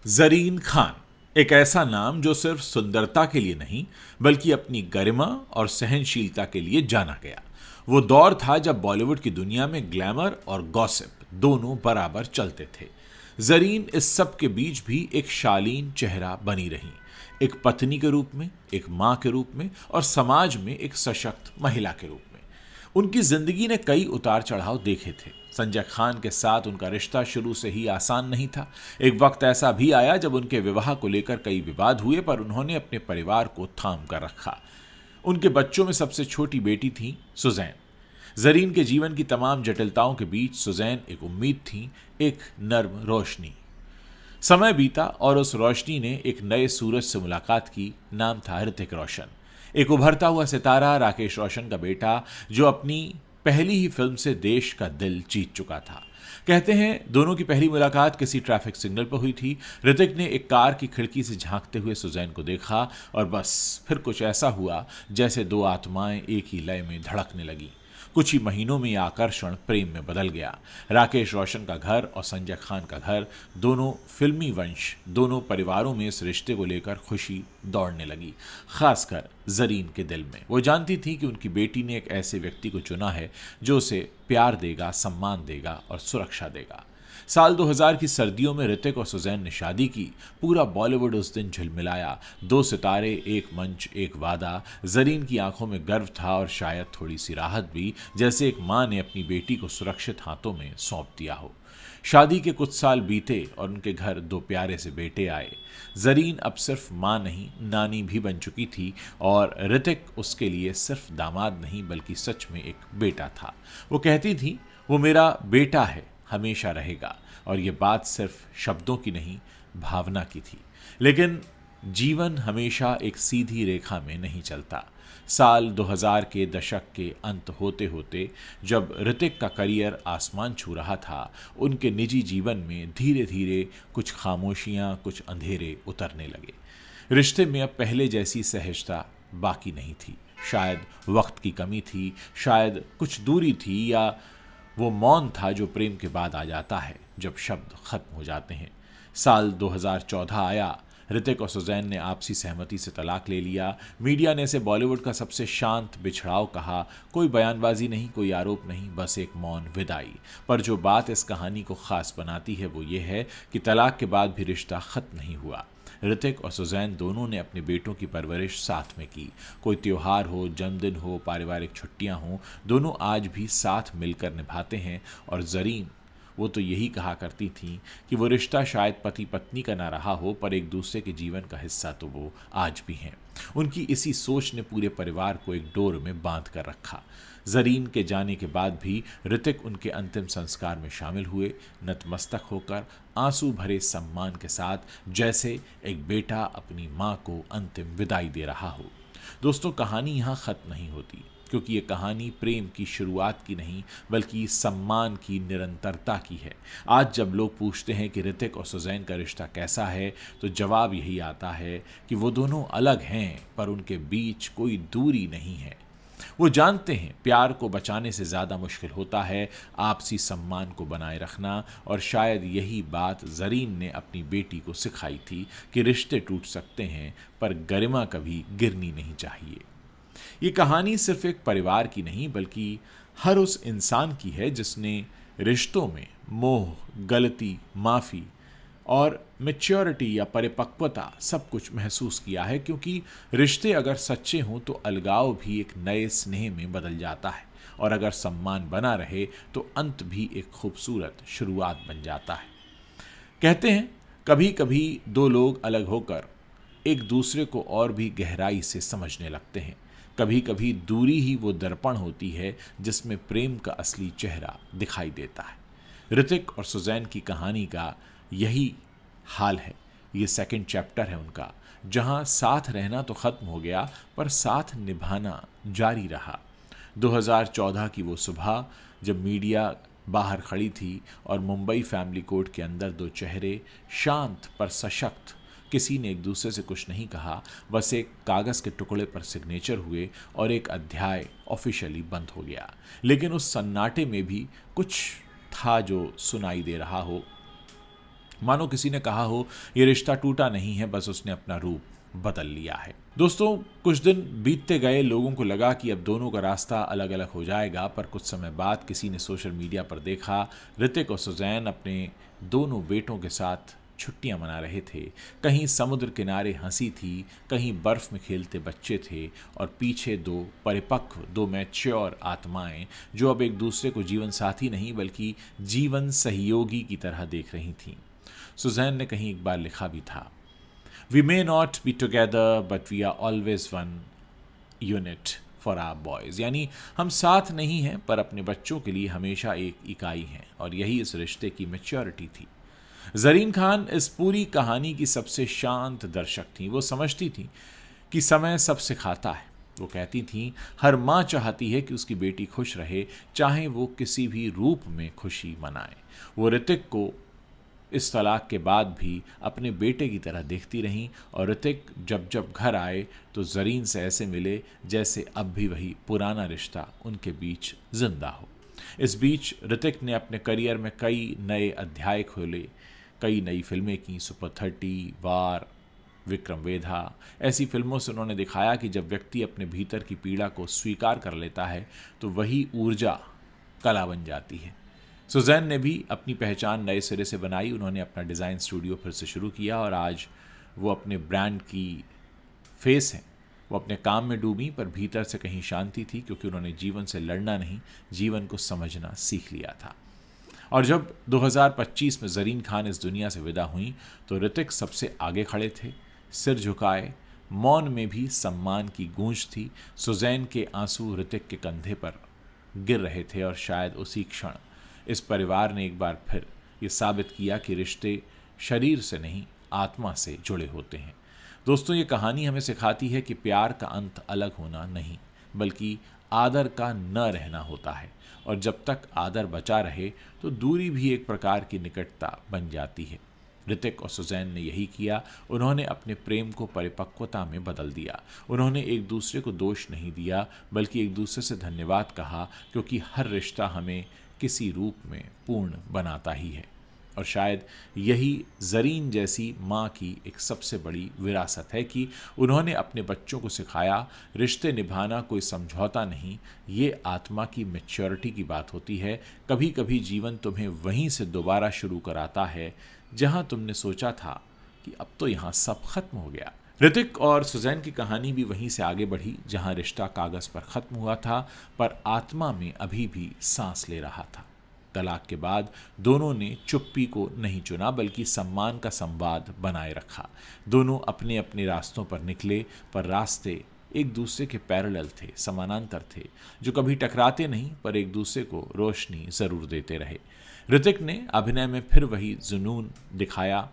जरीन खान एक ऐसा नाम जो सिर्फ सुंदरता के लिए नहीं बल्कि अपनी गरिमा और सहनशीलता के लिए जाना गया। वो दौर था जब बॉलीवुड की दुनिया में ग्लैमर और गॉसिप दोनों बराबर चलते थे। जरीन इस सब के बीच भी एक शालीन चेहरा बनी रही, एक पत्नी के रूप में, एक मां के रूप में और समाज में एक सशक्त महिला के रूप में। उनकी जिंदगी ने कई उतार चढ़ाव देखे थे। संजय खान के साथ उनका रिश्ता शुरू से ही आसान नहीं था। एक वक्त ऐसा भी आया जब उनके विवाह को लेकर कई विवाद हुए, पर उन्होंने अपने परिवार को थाम कर रखा। उनके बच्चों में सबसे छोटी बेटी थी सुजैन। जरीन के जीवन की तमाम जटिलताओं के बीच सुजैन एक उम्मीद थी, एक नर्म रोशनी। समय बीता और उस रोशनी ने एक नए सूरज से मुलाकात की। नाम था ऋतिक रोशन, एक उभरता हुआ सितारा, राकेश रोशन का बेटा, जो अपनी पहली ही फिल्म से देश का दिल जीत चुका था। कहते हैं दोनों की पहली मुलाकात किसी ट्रैफिक सिग्नल पर हुई थी। ऋतिक ने एक कार की खिड़की से झांकते हुए सुजैन को देखा और बस फिर कुछ ऐसा हुआ जैसे दो आत्माएं एक ही लय में धड़कने लगी। कुछ ही महीनों में यह आकर्षण प्रेम में बदल गया। राकेश रोशन का घर और संजय खान का घर, दोनों फिल्मी वंश, दोनों परिवारों में इस रिश्ते को लेकर खुशी दौड़ने लगी, खासकर जरीन के दिल में। वो जानती थी कि उनकी बेटी ने एक ऐसे व्यक्ति को चुना है जो उसे प्यार देगा, सम्मान देगा और सुरक्षा देगा। साल 2000 की सर्दियों में ऋतिक और सुजैन ने शादी की। पूरा बॉलीवुड उस दिन झिलमिलाया। दो सितारे, एक मंच, एक वादा। जरीन की आंखों में गर्व था और शायद थोड़ी सी राहत भी, जैसे एक मां ने अपनी बेटी को सुरक्षित हाथों में सौंप दिया हो। शादी के कुछ साल बीते और उनके घर दो प्यारे से बेटे आए। जरीन अब सिर्फ मां नहीं, नानी भी बन चुकी थी और ऋतिक उसके लिए सिर्फ दामाद नहीं बल्कि सच में एक बेटा था। वो कहती थी, वो मेरा बेटा है, हमेशा रहेगा। और ये बात सिर्फ शब्दों की नहीं, भावना की थी। लेकिन जीवन हमेशा एक सीधी रेखा में नहीं चलता। साल 2000 के दशक के अंत होते होते जब ऋतिक का करियर आसमान छू रहा था, उनके निजी जीवन में धीरे धीरे कुछ खामोशियां, कुछ अंधेरे उतरने लगे। रिश्ते में अब पहले जैसी सहजता बाकी नहीं थी। शायद वक्त की कमी थी, शायद कुछ दूरी थी, या वो मौन था जो प्रेम के बाद आ जाता है जब शब्द खत्म हो जाते हैं। साल 2014 आया। ऋतिक और सुजैन ने आपसी सहमति से तलाक ले लिया। मीडिया ने इसे बॉलीवुड का सबसे शांत बिछड़ाव कहा। कोई बयानबाजी नहीं, कोई आरोप नहीं, बस एक मौन विदाई। पर जो बात इस कहानी को खास बनाती है वो ये है कि तलाक के बाद भी रिश्ता खत्म नहीं हुआ। ऋतिक और सुजैन दोनों ने अपने बेटों की परवरिश साथ में की। कोई त्योहार हो, जन्मदिन हो, पारिवारिक छुट्टियां हो, दोनों आज भी साथ मिलकर निभाते हैं। और जरीन, वो तो यही कहा करती थी कि वो रिश्ता शायद पति पत्नी का ना रहा हो, पर एक दूसरे के जीवन का हिस्सा तो वो आज भी हैं। उनकी इसी सोच ने पूरे परिवार को एक डोर में बांध कर रखा। जरीन के जाने के बाद भी ऋतिक उनके अंतिम संस्कार में शामिल हुए, नतमस्तक होकर, आंसू भरे सम्मान के साथ, जैसे एक बेटा अपनी मां को अंतिम विदाई दे रहा हो। दोस्तों, कहानी यहाँ खत्म नहीं होती, क्योंकि ये कहानी प्रेम की शुरुआत की नहीं बल्कि सम्मान की निरंतरता की है। आज जब लोग पूछते हैं कि ऋतिक और सुजैन का रिश्ता कैसा है, तो जवाब यही आता है कि वो दोनों अलग हैं, पर उनके बीच कोई दूरी नहीं है। वो जानते हैं प्यार को बचाने से ज़्यादा मुश्किल होता है आपसी सम्मान को बनाए रखना। और शायद यही बात जरीन ने अपनी बेटी को सिखाई थी कि रिश्ते टूट सकते हैं, पर गरिमा कभी गिरनी नहीं चाहिए। ये कहानी सिर्फ एक परिवार की नहीं बल्कि हर उस इंसान की है जिसने रिश्तों में मोह, गलती, माफ़ी और मैच्योरिटी या परिपक्वता सब कुछ महसूस किया है। क्योंकि रिश्ते अगर सच्चे हों तो अलगाव भी एक नए स्नेह में बदल जाता है, और अगर सम्मान बना रहे तो अंत भी एक खूबसूरत शुरुआत बन जाता है। कहते हैं कभी कभी दो लोग अलग होकर एक दूसरे को और भी गहराई से समझने लगते हैं। कभी कभी दूरी ही वो दर्पण होती है जिसमें प्रेम का असली चेहरा दिखाई देता है। ऋतिक और सुजैन की कहानी का यही हाल है। ये सेकंड चैप्टर है उनका, जहां साथ रहना तो खत्म हो गया पर साथ निभाना जारी रहा। 2014 की वो सुबह जब मीडिया बाहर खड़ी थी और मुंबई फैमिली कोर्ट के अंदर दो चेहरे, शांत पर सशक्त, किसी ने एक दूसरे से कुछ नहीं कहा, बस एक कागज़ के टुकड़े पर सिग्नेचर हुए और एक अध्याय ऑफिशियली बंद हो गया। लेकिन उस सन्नाटे में भी कुछ था जो सुनाई दे रहा हो। मानो किसी ने कहा हो ये रिश्ता टूटा नहीं है, बस उसने अपना रूप बदल लिया है। दोस्तों, कुछ दिन बीतते गए, लोगों को लगा कि अब दोनों का रास्ता अलग अलग हो जाएगा, पर कुछ समय बाद किसी ने सोशल मीडिया पर देखा ऋतिक और सुजैन अपने दोनों बेटों के साथ छुट्टियां मना रहे थे। कहीं समुद्र किनारे हंसी थी, कहीं बर्फ में खेलते बच्चे थे, और पीछे दो परिपक्व, दो मैच्योर आत्माएं जो अब एक दूसरे को जीवन साथी नहीं बल्कि जीवन सहयोगी की तरह देख रही थीं। सुजैन ने कहीं एक बार लिखा भी था, we may not be together but we are always one unit for our boys, यानी हम साथ नहीं हैं पर अपने बच्चों के लिए हमेशा एक इकाई हैं। और यही इस रिश्ते की मैच्योरिटी थी। जरीन खान इस पूरी कहानी की सबसे शांत दर्शक थी। वो समझती थी कि समय सब सिखाता है। वो कहती थी, हर माँ चाहती है कि उसकी बेटी खुश रहे, चाहे वो किसी भी रूप में खुशी मनाए। वो ऋतिक को इस तलाक के बाद भी अपने बेटे की तरह देखती रहीं, और ऋतिक जब जब घर आए तो जरीन से ऐसे मिले जैसे अब भी वही पुराना रिश्ता उनके बीच जिंदा हो। इस बीच ऋतिक ने अपने करियर में कई नए अध्याय खोले, कई नई फिल्में की, सुपर 30, वार, विक्रम वेधा। ऐसी फिल्मों से उन्होंने दिखाया कि जब व्यक्ति अपने भीतर की पीड़ा को स्वीकार कर लेता है तो वही ऊर्जा कला बन जाती है। सुजैन ने भी अपनी पहचान नए सिरे से बनाई। उन्होंने अपना डिज़ाइन स्टूडियो फिर से शुरू किया और आज वो अपने ब्रांड की फेस हैं। वो अपने काम में डूबी, पर भीतर से कहीं शांति थी, क्योंकि उन्होंने जीवन से लड़ना नहीं, जीवन को समझना सीख लिया था। और जब 2025 में जरीन खान इस दुनिया से विदा हुई तो ऋतिक सबसे आगे खड़े थे, सिर झुकाए, मौन में भी सम्मान की गूंज थी। सुजैन के आंसू ऋतिक के कंधे पर गिर रहे थे, और शायद उसी क्षण इस परिवार ने एक बार फिर ये साबित किया कि रिश्ते शरीर से नहीं, आत्मा से जुड़े होते हैं। दोस्तों, ये कहानी हमें सिखाती है कि प्यार का अंत अलग होना नहीं, बल्कि आदर का न रहना होता है, और जब तक आदर बचा रहे तो दूरी भी एक प्रकार की निकटता बन जाती है। ऋतिक और सुजैन ने यही किया। उन्होंने अपने प्रेम को परिपक्वता में बदल दिया। उन्होंने एक दूसरे को दोष नहीं दिया, बल्कि एक दूसरे से धन्यवाद कहा, क्योंकि हर रिश्ता हमें किसी रूप में पूर्ण बनाता ही है। और शायद यही जरीन जैसी माँ की एक सबसे बड़ी विरासत है कि उन्होंने अपने बच्चों को सिखाया, रिश्ते निभाना कोई समझौता नहीं, ये आत्मा की मैच्योरिटी की बात होती है। कभी कभी जीवन तुम्हें वहीं से दोबारा शुरू कराता है जहाँ तुमने सोचा था कि अब तो यहाँ सब खत्म हो गया। ऋतिक और सुजैन की कहानी भी वहीं से आगे बढ़ी जहाँ रिश्ता कागज़ पर ख़त्म हुआ था, पर आत्मा में अभी भी सांस ले रहा था। तलाक के बाद दोनों ने चुप्पी को नहीं चुना, बल्कि सम्मान का संवाद बनाए रखा। दोनों अपने अपने रास्तों पर निकले, पर रास्ते एक दूसरे के पैरेलल थे, समानांतर थे, जो कभी टकराते नहीं, पर एक दूसरे को रोशनी ज़रूर देते रहे। ऋतिक ने अभिनय में फिर वही जुनून दिखाया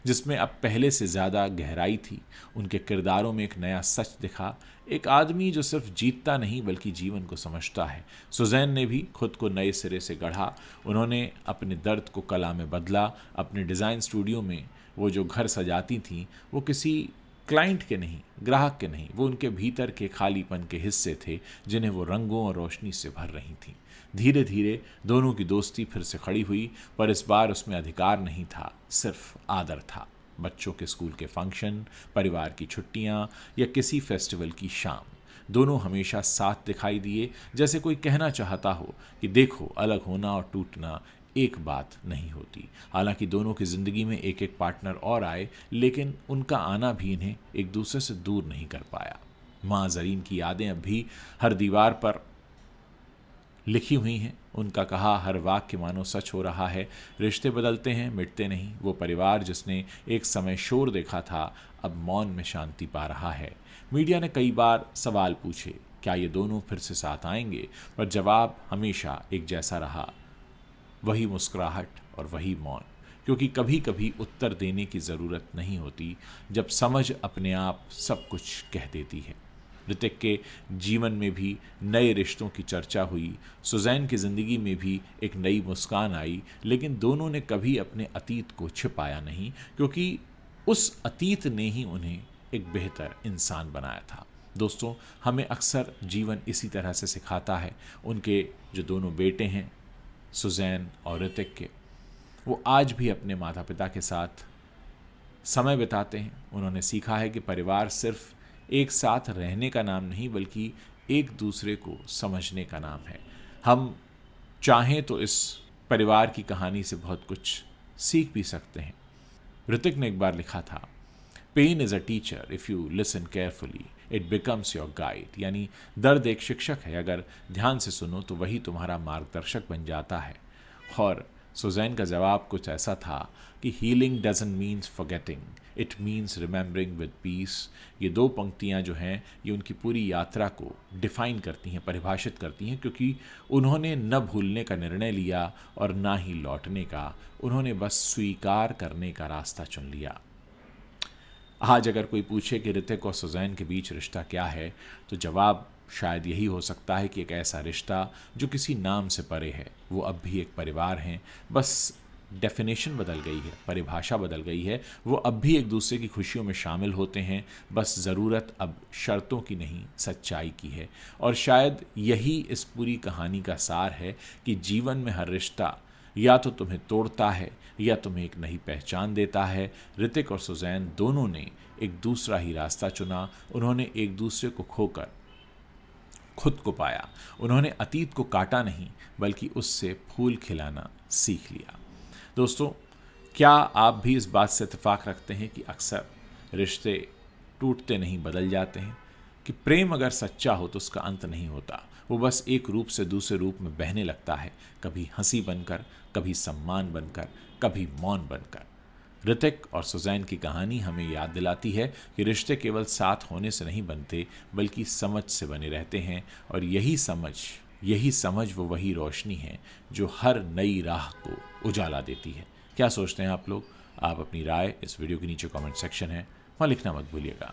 जिसमें अब पहले से ज़्यादा गहराई थी। उनके किरदारों में एक नया सच दिखा, एक आदमी जो सिर्फ जीतता नहीं बल्कि जीवन को समझता है। सुजैन ने भी खुद को नए सिरे से गढ़ा। उन्होंने अपने दर्द को कला में बदला। अपने डिज़ाइन स्टूडियो में वो जो घर सजाती थीं, वो किसी क्लाइंट के नहीं, ग्राहक के नहीं, वो उनके भीतर के खालीपन के हिस्से थे जिन्हें वो रंगों और रोशनी से भर रही थीं। धीरे धीरे दोनों की दोस्ती फिर से खड़ी हुई, पर इस बार उसमें अधिकार नहीं था, सिर्फ आदर था। बच्चों के स्कूल के फंक्शन, परिवार की छुट्टियां या किसी फेस्टिवल की शाम, दोनों हमेशा साथ दिखाई दिए, जैसे कोई कहना चाहता हो कि देखो, अलग होना और टूटना एक बात नहीं होती। हालांकि दोनों की ज़िंदगी में एक एक पार्टनर और आए, लेकिन उनका आना भी इन्हें एक दूसरे से दूर नहीं कर पाया। माँ जरीन की यादें अब भी हर दीवार पर लिखी हुई हैं। उनका कहा हर वाक्य मानो सच हो रहा है। रिश्ते बदलते हैं, मिटते नहीं। वो परिवार जिसने एक समय शोर देखा था, अब मौन में शांति पा रहा है। मीडिया ने कई बार सवाल पूछे, क्या ये दोनों फिर से साथ आएंगे? पर जवाब हमेशा एक जैसा रहा, वही मुस्कुराहट और वही मौन। क्योंकि कभी कभी उत्तर देने की ज़रूरत नहीं होती, जब समझ अपने आप सब कुछ कह देती है। ऋतिक के जीवन में भी नए रिश्तों की चर्चा हुई, सुजैन की ज़िंदगी में भी एक नई मुस्कान आई, लेकिन दोनों ने कभी अपने अतीत को छिपाया नहीं, क्योंकि उस अतीत ने ही उन्हें एक बेहतर इंसान बनाया था। दोस्तों, हमें अक्सर जीवन इसी तरह से सिखाता है। उनके जो दोनों बेटे हैं, सुजैन और ऋतिक के, वो आज भी अपने माता पिता के साथ समय बिताते हैं। उन्होंने सीखा है कि परिवार सिर्फ एक साथ रहने का नाम नहीं बल्कि एक दूसरे को समझने का नाम है। हम चाहें तो इस परिवार की कहानी से बहुत कुछ सीख भी सकते हैं। ऋतिक ने एक बार लिखा था, pain is a teacher if you listen carefully it becomes your guide. यानी दर्द एक शिक्षक है, अगर ध्यान से सुनो तो वही तुम्हारा मार्गदर्शक बन जाता है। और सुजैन का जवाब कुछ ऐसा था कि healing doesn't means forgetting, it means remembering with piece. ये दो पंक्तियाँ जो हैं ये उनकी पूरी यात्रा को डिफाइन करती हैं, परिभाषित करती हैं, क्योंकि उन्होंने न भूलने का निर्णय लिया और ना ही लौटने का। उन्होंने बस स्वीकार करने का रास्ता चुन लिया। आज अगर कोई पूछे कि ऋतिक और सुजैन के बीच रिश्ता क्या है, तो जवाब शायद यही हो सकता है कि एक ऐसा रिश्ता जो किसी नाम से परे है। वो अब भी एक परिवार हैं, बस डेफिनेशन बदल गई है, परिभाषा बदल गई है। वो अब भी एक दूसरे की खुशियों में शामिल होते हैं, बस ज़रूरत अब शर्तों की नहीं सच्चाई की है। और शायद यही इस पूरी कहानी का सार है कि जीवन में हर रिश्ता या तो तुम्हें तोड़ता है या तुम्हें एक नई पहचान देता है। ऋतिक और सुजैन दोनों ने एक दूसरा ही रास्ता चुना। उन्होंने एक दूसरे को खोकर खुद को पाया। उन्होंने अतीत को काटा नहीं बल्कि उससे फूल खिलाना सीख लिया। दोस्तों, क्या आप भी इस बात से इत्तेफाक रखते हैं कि अक्सर रिश्ते टूटते नहीं बदल जाते हैं, कि प्रेम अगर सच्चा हो तो उसका अंत नहीं होता, वो बस एक रूप से दूसरे रूप में बहने लगता है, कभी हंसी बनकर, कभी सम्मान बनकर, कभी मौन बनकर। ऋतिक और सुजैन की कहानी हमें याद दिलाती है कि रिश्ते केवल साथ होने से नहीं बनते बल्कि समझ से बने रहते हैं। और यही समझ वो वही रोशनी है जो हर नई राह को उजाला देती है। क्या सोचते हैं आप लोग? आप अपनी राय इस वीडियो के नीचे कमेंट सेक्शन है वहाँ लिखना मत भूलिएगा।